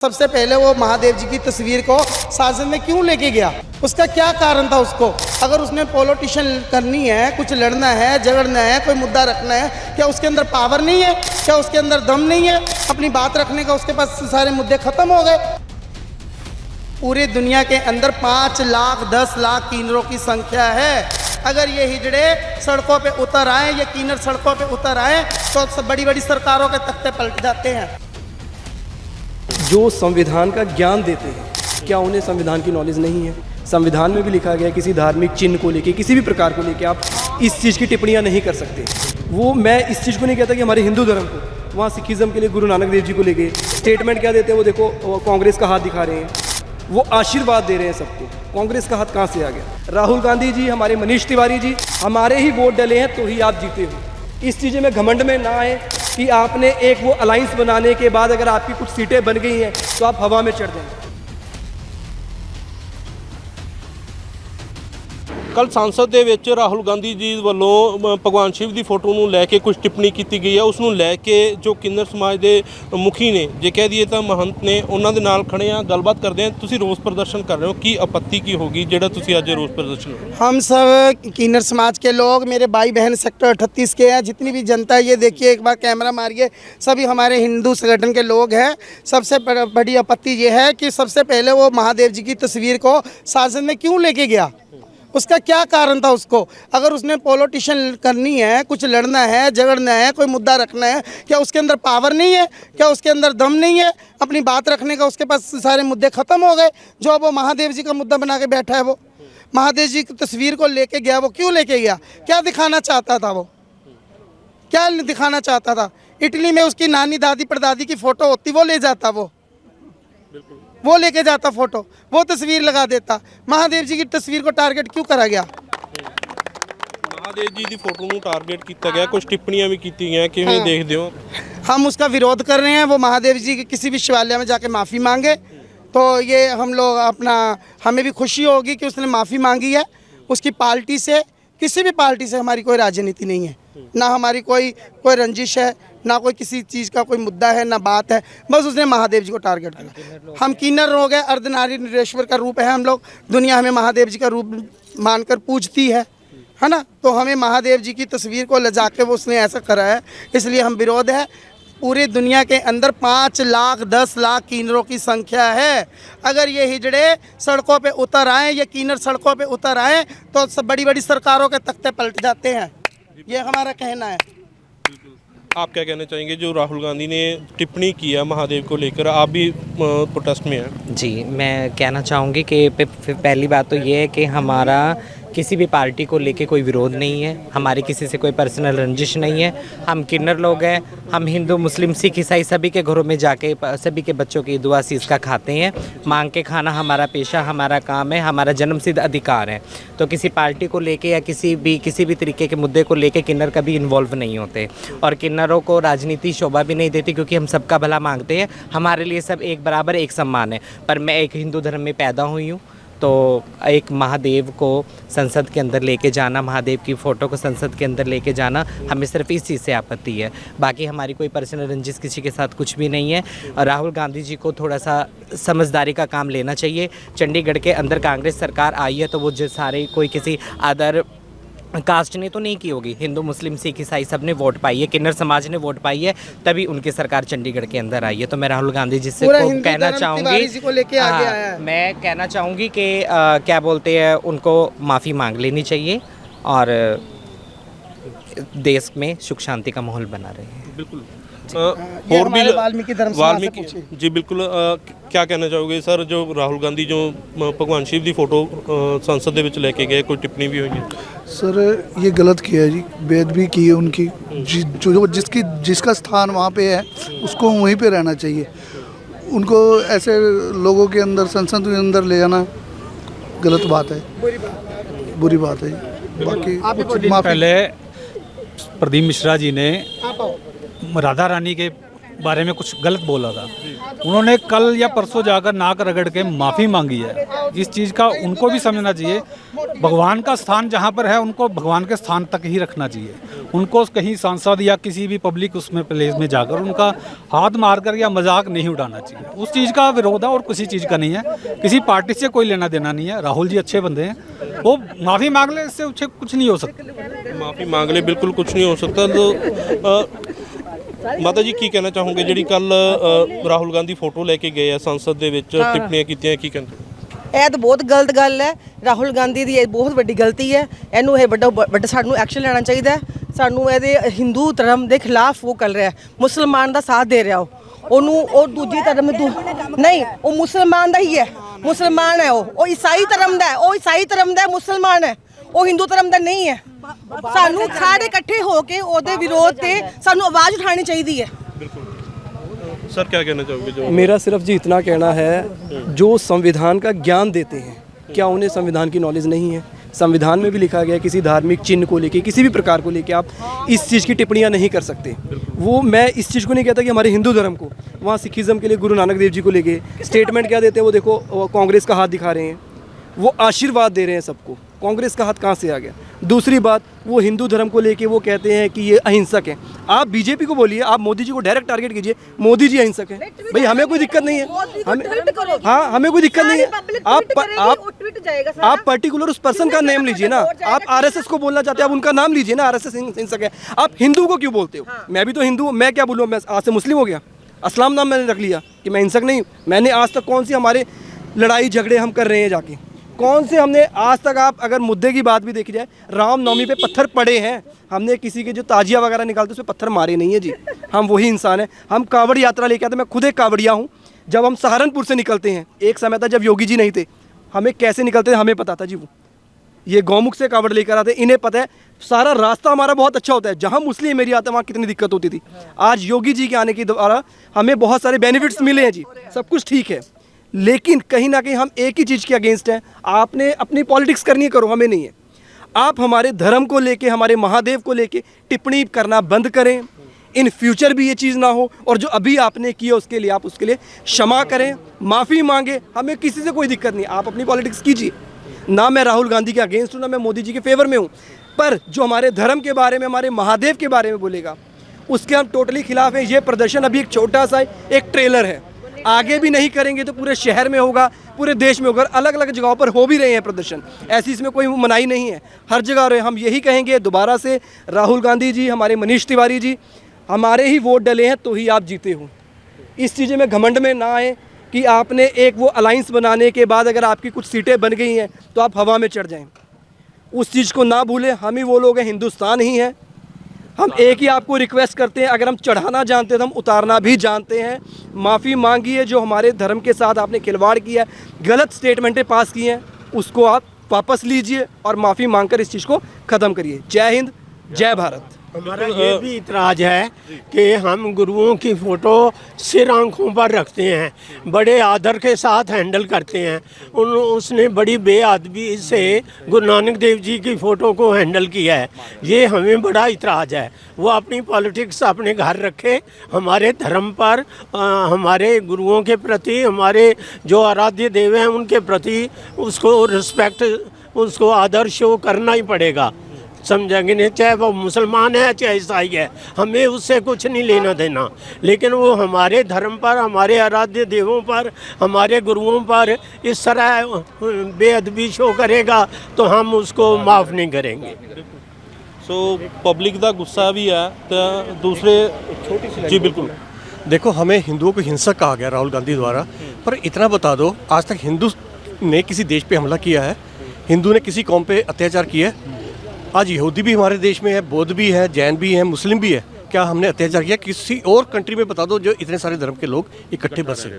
सबसे पहले वो महादेव जी की तस्वीर को संसद में क्यों लेके गया? उसका क्या कारण था उसको? अगर उसने पॉलिटिशियन करनी है, कुछ लड़ना है, झगड़ना है, कोई मुद्दा रखना है, क्या उसके अंदर पावर नहीं है? क्या उसके अंदर दम नहीं है अपनी बात रखने का? उसके पास सारे मुद्दे खत्म हो गए। पूरी दुनिया के अंदर 5 लाख 10 लाख किन्नरों की संख्या है। अगर ये हिजड़े सड़कों पे उतर आए, ये किन्नर सड़कों पे उतर आए तो बड़ी बड़ी सरकारों के तख्ते पलट जाते हैं। जो संविधान का ज्ञान देते हैं, क्या उन्हें संविधान की नॉलेज नहीं है? संविधान में भी लिखा गया है किसी धार्मिक चिन्ह को लेके, किसी भी प्रकार को लेके आप इस चीज़ की टिप्पणियां नहीं कर सकते। वो मैं इस चीज़ को नहीं कहता कि हमारे हिंदू धर्म को, वहाँ सिखिज़म के लिए गुरु नानक देव जी को लेके स्टेटमेंट क्या देते हैं, वो देखो वो कांग्रेस का हाथ दिखा रहे हैं, वो आशीर्वाद दे रहे हैं सबको। कांग्रेस का हाथ कहाँ से आ गया? राहुल गांधी जी, हमारे मनीष तिवारी जी, हमारे ही वोट डले हैं तो ही आप जीते हो। इस चीज़ में घमंड में ना आए कि आपने एक वो अलाइंस बनाने के बाद अगर आपकी कुछ सीटें बन गई हैं तो आप हवा में चढ़ जाएं। ਕੱਲ ਸੰਸਦ ਦੇ ਵਿੱਚ ਰਾਹੁਲ ਗਾਂਧੀ ਜੀ ਵੱਲੋਂ ਭਗਵਾਨ ਸ਼ਿਵ ਦੀ ਫੋਟੋ ਨੂੰ ਲੈ ਕੇ ਕੁਝ ਟਿੱਪਣੀ ਕੀਤੀ ਗਈ ਹੈ। ਉਸ ਨੂੰ ਲੈ ਕੇ ਜੋ ਕਿੰਨਰ ਸਮਾਜ ਦੇ ਮੁਖੀ ਨੇ, ਜੇ ਕਹਿ ਦਈਏ ਤਾਂ ਮਹੰਤ ਨੇ, ਉਹਨਾਂ ਦੇ ਨਾਲ ਖੜੇ ਆ, ਗੱਲਬਾਤ ਕਰਦੇ ਆ। ਤੁਸੀਂ ਰੋਸ ਪ੍ਰਦਰਸ਼ਨ ਕਰ ਰਹੇ ਹੋ, ਕੀ आपत्ति की होगी ਜਿਹੜਾ ਤੁਸੀਂ ਅੱਜ ਰੋਸ ਪ੍ਰਦਰਸ਼ਨ? हम सब किन्नर समाज के लोग, मेरे भाई बहन सेक्टर 38 के हैं, जितनी भी जनता है, ये देखिए, एक बार कैमरा मारिए, सभी हमारे हिंदू संगठन के लोग हैं। सबसे बड़ी आपत्ति ये है कि सबसे पहले वो महादेव जी की तस्वीर को संसद में क्यों लेके गया? उसका क्या कारण था उसको? अगर उसने पॉलिटिशियन करनी है, कुछ लड़ना है, झगड़ना है, कोई मुद्दा रखना है, क्या उसके अंदर पावर नहीं है? क्या उसके अंदर दम नहीं है अपनी बात रखने का? उसके पास सारे मुद्दे खत्म हो गए। जो अब वो महादेव जी का मुद्दा बना के बैठा है, वो महादेव जी की तस्वीर को लेके गया, वो क्यों लेके गया? क्या दिखाना चाहता था वो? क्या दिखाना चाहता था? इटली में उसकी नानी दादी परदादी की फ़ोटो होती, वो ले जाता, वो लेके जाता फ़ोटो, वो तस्वीर लगा देता। महादेव जी की तस्वीर को टारगेट क्यों करा गया? ਮਹਾਦੇਵ ਜੀ ਦੀ ਫੋਟੋ ਨੂੰ ਟਾਰਗੇਟ ਕੀਤਾ ਗਿਆ, ਕੁਝ ਟਿੱਪਣੀਆਂ ਵੀ ਕੀਤੀਆਂ ਗਈਆਂ, ਕਿਵੇਂ ਦੇਖਦੇ ਹੋ? हम उसका विरोध कर रहे हैं। वो महादेव जी के किसी भी शिवालय में जाके माफ़ी मांगे तो ये हम लोग अपना, हमें भी खुशी होगी कि उसने माफ़ी मांगी है। उसकी पार्टी से, किसी भी पार्टी से हमारी कोई राजनीति नहीं है, ना हमारी कोई रंजिश है, ना कोई किसी चीज़ का कोई मुद्दा है, ना बात है। बस उसने महादेव जी को टारगेट किया। हम किन्नर लोग हैं, अर्धनारीश्वर का रूप है हम लोग। दुनिया हमें महादेव जी का रूप मानकर पूजती है ना? तो हमें महादेव जी की तस्वीर को ले जाके वो उसने ऐसा करा है, इसलिए हम विरोध है। पूरी दुनिया के अंदर 5 लाख 10 लाख किन्नरों की संख्या है। अगर ये हिजड़े सड़कों पे उतर आए, ये किन्नर सड़कों पे उतर आए तो सब बड़ी बड़ी सरकारों के तख्ते पलट जाते हैं। ये हमारा कहना है। आप क्या कहना चाहेंगे? जो राहुल गांधी ने टिप्पणी की है महादेव को लेकर, आप भी प्रोटेस्ट में हैं? जी, मैं कहना चाहूँगी कि पहली बात तो ये है कि हमारा किसी भी पार्टी को लेके कोई विरोध नहीं है, हमारी किसी से कोई पर्सनल रंजिश नहीं है। हम किन्नर लोग हैं, हम हिंदू मुस्लिम सिख ईसाई सभी के घरों में जाके सभी के बच्चों की दुआ सीस का खाते हैं। मांग के खाना हमारा पेशा, हमारा काम है, हमारा जन्मसिद्ध अधिकार है। तो किसी पार्टी को लेके या किसी भी तरीके के मुद्दे को लेके किन्नर कभी इन्वॉल्व नहीं होते, और किन्नरों को राजनीति शोभा भी नहीं देती, क्योंकि हम सबका भला मांगते हैं। हमारे लिए सब एक बराबर, एक सम्मान है। पर मैं एक हिंदू धर्म में पैदा हुई हूँ, तो एक महादेव को संसद के अंदर लेके जाना, महादेव की फ़ोटो को संसद के अंदर लेके जाना, हमें सिर्फ इस चीज़ से आपत्ति है। बाकी हमारी कोई पर्सनल रंजिश किसी के साथ कुछ भी नहीं है। और राहुल गांधी जी को थोड़ा सा समझदारी का काम लेना चाहिए। चंडीगढ़ के अंदर कांग्रेस सरकार आई है तो वो जो सारे कोई किसी अदर कास्ट ने तो नहीं की होगी, हिंदू मुस्लिम सिख ईसाई सब ने वोट पाई है, किन्नर समाज ने वोट पाई है, तभी उनकी सरकार चंडीगढ़ के अंदर आई है। तो मैं राहुल गांधी जी से कहना चाहूँगी, मैं कहना चाहूँगी कि क्या बोलते हैं, उनको माफ़ी मांग लेनी चाहिए और देश में सुख शांति का माहौल बना रहे हैं। बिल्कुल। और भी वाल्मीकि जी बिल्कुल। क्या कहना चाहोगे सर, जो राहुल गांधी जो भगवान शिव की फोटो संसद ਦੇ ਵਿੱਚ ਲੈ ਕੇ गए, कोई टिप्पणी भी हुई है? सर ये गलत किया है जी, बेअदबी की है उनकी। जो जिसका स्थान वहाँ पे है उसको वहीं पे रहना चाहिए। उनको ऐसे लोगों के अंदर, संसद के अंदर ले जाना गलत बात है, बुरी बात है। बाकी पहले प्रदीप मिश्रा जी ने राधा रानी के बारे में कुछ गलत बोला था। उन्होंने कल या परसों जाकर नाक रगड़ के माफ़ी मांगी है। इस चीज़ का उनको भी समझना चाहिए। भगवान का स्थान जहाँ पर है उनको भगवान के स्थान तक ही रखना चाहिए। उनको कहीं सांसद या किसी भी पब्लिक उसमें प्लेस में जाकर उनका हाथ मारकर या मजाक नहीं उड़ाना चाहिए। उस चीज़ का विरोध है और किसी चीज़ का नहीं है। किसी पार्टी से कोई लेना देना नहीं है। राहुल जी अच्छे बंदे हैं, वो माफ़ी मांग ले, इससे कुछ नहीं हो सकता। माफ़ी मांग ले, बिल्कुल कुछ नहीं हो सकता। तो ਮਾਤਾ ਜੀ ਕੀ ਕਹਿਣਾ ਚਾਹੋਗੇ ਜਿਹੜੀ ਕੱਲ ਰਾਹੁਲ ਗਾਂਧੀ ਫੋਟੋ ਲੈ ਕੇ ਗਏ ਆ ਸੰਸਦ ਦੇ ਵਿੱਚ ਟਿੱਪਣੀਆਂ ਕੀਤੀਆਂ, ਕੀ ਕਹਿੰਦੇ? ਇਹ ਤਾਂ ਬਹੁਤ ਗਲਤ ਗੱਲ ਹੈ। ਰਾਹੁਲ ਗਾਂਧੀ ਦੀ ਇਹ ਬਹੁਤ ਵੱਡੀ ਗਲਤੀ ਹੈ। ਇਹਨੂੰ ਇਹ ਵੱਡਾ ਸਾਨੂੰ ਐਕਸ਼ਨ ਲੈਣਾ ਚਾਹੀਦਾ ਹੈ। ਸਾਨੂੰ ਇਹਦੇ ਹਿੰਦੂ ਧਰਮ ਦੇ ਖਿਲਾਫ ਉਹ ਕਰ ਰਿਹਾ, ਮੁਸਲਮਾਨ ਦਾ ਸਾਥ ਦੇ ਰਿਹਾ। ਉਹਨੂੰ ਉਹ ਦੂਜੀ ਧਰਮ ਨਹੀਂ, ਉਹ ਮੁਸਲਮਾਨ ਦਾ ਹੀ ਹੈ। ਮੁਸਲਮਾਨ ਹੈ, ਉਹ ਈਸਾਈ ਧਰਮ ਦਾ ਹੈ। ਉਹ ਈਸਾਈ ਧਰਮ ਦਾ ਮੁਸਲਮਾਨ ਹੈ, ਉਹ ਹਿੰਦੂ ਧਰਮ ਦਾ ਨਹੀਂ ਹੈ। ਸਾਨੂੰ ਸਾਰੇ ਇਕੱਠੇ ਹੋ ਕੇ ਉਹਦੇ ਵਿਰੋਧ ਤੇ ਸਾਨੂੰ ਆਵਾਜ਼ ਉਠਾਉਣੀ ਚਾਹੀਦੀ ਹੈ। सर क्या कहना चाहोगे? जो मेरा सिर्फ जी इतना कहना है, जो संविधान का ज्ञान देते हैं, क्या उन्हें संविधान की नॉलेज नहीं है? संविधान में भी लिखा गया है किसी धार्मिक चिन्ह को लेके, किसी भी प्रकार को लेके आप इस चीज़ की टिप्पणियां नहीं कर सकते। वो मैं इस चीज़ को नहीं कहता कि हमारे हिंदू धर्म को, वहाँ सिखिज़म के लिए गुरु नानक देव जी को लेके स्टेटमेंट क्या देते हैं, वो देखो कांग्रेस का हाथ दिखा रहे हैं, वो आशीर्वाद दे रहे हैं सबको। कांग्रेस का हाथ कहाँ से आ गया? दूसरी बात, वो हिंदू धर्म को लेके वो कहते हैं कि ये अहिंसक है। आप बीजेपी को बोलिए, आप मोदी जी को डायरेक्ट टारगेट कीजिए, मोदी जी अहिंसक है। भाई हमें कोई दिक्कत नहीं है, हमें कोई दिक्कत नहीं है। आप पर्टिकुलर उस पर्सन का नेम लीजिए ना। आप आरएसएस को बोलना चाहते हैं, आप उनका नाम लीजिए ना, आरएसएस हिंसक है। आप हिंदू को क्यों बोलते हो? मैं भी तो हिंदू हूँ, मैं क्या बोलूँ? मैं आज से मुस्लिम हो गया, असलाम नाम मैंने रख लिया कि मैं हिंसक नहीं। मैंने आज तक कौन सी हमारे लड़ाई झगड़े हम कर रहे हैं जाके, कौन से हमने आज तक, आप अगर मुद्दे की बात भी देखी जाए, रामनवमी पे पत्थर पड़े हैं, हमने किसी के जो ताजिया वगैरह निकालते उसमें पत्थर मारे नहीं है जी। हम वही इंसान हैं। हम कावड़ यात्रा लेके आते, मैं खुद एक कावड़िया हूँ। जब हम सहारनपुर से निकलते हैं, एक समय था जब योगी जी नहीं थे, हमें कैसे निकलते थे हमें पता था जी। वो ये गौमुख से कावड़ लेकर आते, इन्हें पता है सारा रास्ता हमारा बहुत अच्छा होता है। जहाँ मुस्लिम एरिया आता है वहाँ कितनी दिक्कत होती थी। आज योगी जी के आने के द्वारा हमें बहुत सारे बेनिफिट्स मिले हैं जी, सब कुछ ठीक है। लेकिन कहीं ना कहीं हम एक ही चीज़ के अगेंस्ट हैं। आपने अपनी पॉलिटिक्स करनी करो, हमें नहीं है। आप हमारे धर्म को लेके, हमारे महादेव को लेके टिप्पणी करना बंद करें। इन फ्यूचर भी ये चीज़ ना हो, और जो अभी आपने किया उसके लिए आप उसके लिए क्षमा करें, माफ़ी मांगे। हमें किसी से कोई दिक्कत नहीं, आप अपनी पॉलिटिक्स कीजिए। ना मैं राहुल गांधी के अगेंस्ट हूँ, ना मैं मोदी जी के फेवर में हूँ। पर जो हमारे धर्म के बारे में, हमारे महादेव के बारे में बोलेगा, उसके हम टोटली खिलाफ हैं। ये प्रदर्शन अभी एक छोटा सा एक ट्रेलर है, आगे भी नहीं करेंगे तो पूरे शहर में होगा, पूरे देश में होगा। अलग अलग जगहों पर हो भी रहे हैं प्रदर्शन, ऐसी इसमें कोई मनाही नहीं है, हर जगह रहे। हम यही कहेंगे दोबारा से, राहुल गांधी जी, हमारे मनीष तिवारी जी, हमारे ही वोट डले हैं तो ही आप जीते हो। इस चीज़ में घमंड में ना आए कि आपने एक वो अलाइंस बनाने के बाद अगर आपकी कुछ सीटें बन गई हैं तो आप हवा में चढ़ जाएं। उस चीज़ को ना भूलें। हम ही वो लोग हैं, हिंदुस्तान ही है। हम एक ही आपको रिक्वेस्ट करते हैं, अगर हम चढ़ाना जानते हैं तो हम उतारना भी जानते हैं। माफ़ी मांगिए, जो हमारे धर्म के साथ आपने खिलवाड़ किया है, गलत स्टेटमेंटें पास की हैं, उसको आप वापस लीजिए और माफ़ी मांगकर इस चीज़ को ख़त्म करिए। जय हिंद, जय भारत। हमारा ये भी इतराज़ है कि हम गुरुओं की फ़ोटो सिर आंखों पर रखते हैं, बड़े आदर के साथ हैंडल करते हैं। उसने बड़ी बेअदबी से गुरु नानक देव जी की फ़ोटो को हैंडल किया है। ये हमें बड़ा इतराज़ है। वो अपनी पॉलिटिक्स अपने घर रखे, हमारे धर्म पर, हमारे गुरुओं के प्रति, हमारे जो आराध्य देव हैं उनके प्रति उसको रिस्पेक्ट, उसको आदर शो करना ही पड़ेगा। समझेंगे नहीं, चाहे वो मुसलमान है चाहे ईसाई है, हमें उससे कुछ नहीं लेना देना। लेकिन वो हमारे धर्म पर, हमारे आराध्य देवों पर, हमारे गुरुओं पर इस तरह बेअदबी शो करेगा तो हम उसको माफ़ नहीं करेंगे। सो पब्लिक का गुस्सा भी है तो दूसरे जी बिल्कुल। देखो, हमें हिंदुओं को हिंसक कहा गया राहुल गांधी द्वारा, पर इतना बता दो, आज तक हिंदू ने किसी देश पे हमला किया है? हिंदू ने किसी कौम पे अत्याचार किया है? आज यहूदी भी हमारे देश में है, बौद्ध भी है, जैन भी है, मुस्लिम भी है। क्या हमने अत्याचार किया? किसी और कंट्री में बता दो जो इतने सारे धर्म के लोग इकट्ठे बसे।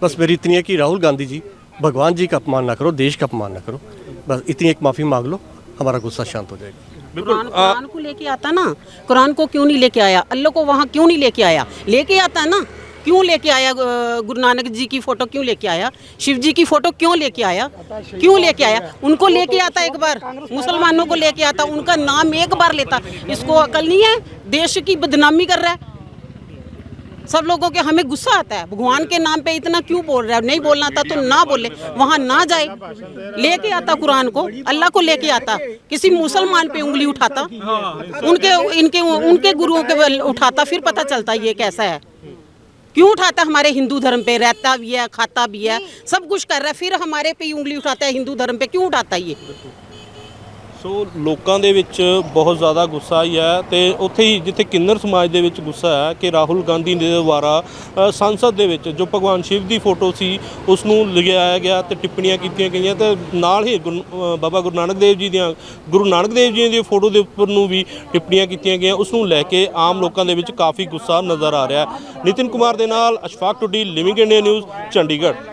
बस मेरी इतनी है कि राहुल गांधी जी, भगवान जी का अपमान ना करो, देश का अपमान ना करो। बस इतनी एक माफ़ी मांग लो, हमारा गुस्सा शांत हो जाएगा। कुरान को लेके आता ना, कुरान को क्यों नहीं लेके आया? अल्लाह को वहाँ क्यों नहीं लेके आया? लेके आता ना, क्यों लेके आया? गुरु नानक जी की फ़ोटो क्यों लेके आया? शिव जी की फ़ोटो क्यों लेके आया? क्यों लेके आया? उनको लेके आता एक बार, मुसलमानों को लेके आता, उनका नाम एक बार लेता। इसको अकल नहीं है? देश की बदनामी कर रहा है। सब लोगों के हमें गुस्सा आता है, भगवान के नाम पे इतना क्यों बोल रहा है? नहीं बोलना था तो ना बोले, वहाँ ना जाए। लेके आता कुरान को, अल्लाह को लेके आता, किसी मुसलमान पे उंगली उठाता, उनके गुरुओं के उठाता, फिर पता चलता ये कैसा है। क्यों उठाता? हमारे हिंदू धर्म पे रहता भी है, खाता भी है, सब कुछ कर रहा है, फिर हमारे पे ही उंगली उठाता है। हिंदू धर्म पे क्यों उठाता है ये? ਸੋ ਲੋਕਾਂ ਦੇ ਵਿੱਚ ਬਹੁਤ ਜ਼ਿਆਦਾ ਗੁੱਸਾ ਹੀ ਹੈ ਤੇ ਉੱਥੇ ਹੀ ਜਿੱਥੇ ਕਿੰਨਰ ਸਮਾਜ ਦੇ ਵਿੱਚ ਗੁੱਸਾ ਹੈ ਕਿ ਰਾਹੁਲ ਗਾਂਧੀ ਦੇ ਦੁਆਰਾ ਸੰਸਦ ਦੇ ਵਿੱਚ ਜੋ ਭਗਵਾਨ ਸ਼ਿਵ ਦੀ ਫੋਟੋ ਸੀ ਉਸ ਨੂੰ ਲਗਾਇਆ ਗਿਆ ਤੇ ਟਿੱਪਣੀਆਂ ਕੀਤੀਆਂ ਗਈਆਂ ਤੇ ਨਾਲ ਹੀ ਬਾਬਾ ਗੁਰੂ ਨਾਨਕ ਦੇਵ ਜੀ ਦੀ ਫੋਟੋ ਦੇ ਉੱਪਰ ਨੂੰ ਵੀ ਟਿੱਪਣੀਆਂ ਕੀਤੀਆਂ ਗਈਆਂ। ਉਸ ਨੂੰ ਲੈ ਕੇ ਆਮ ਲੋਕਾਂ ਦੇ ਵਿੱਚ ਕਾਫੀ ਗੁੱਸਾ ਨਜ਼ਰ ਆ ਰਿਹਾ ਹੈ। ਨਿਤਿਨ ਕੁਮਾਰ ਦੇ ਨਾਲ Ashfaq Tuddi, living India news, Chandigarh.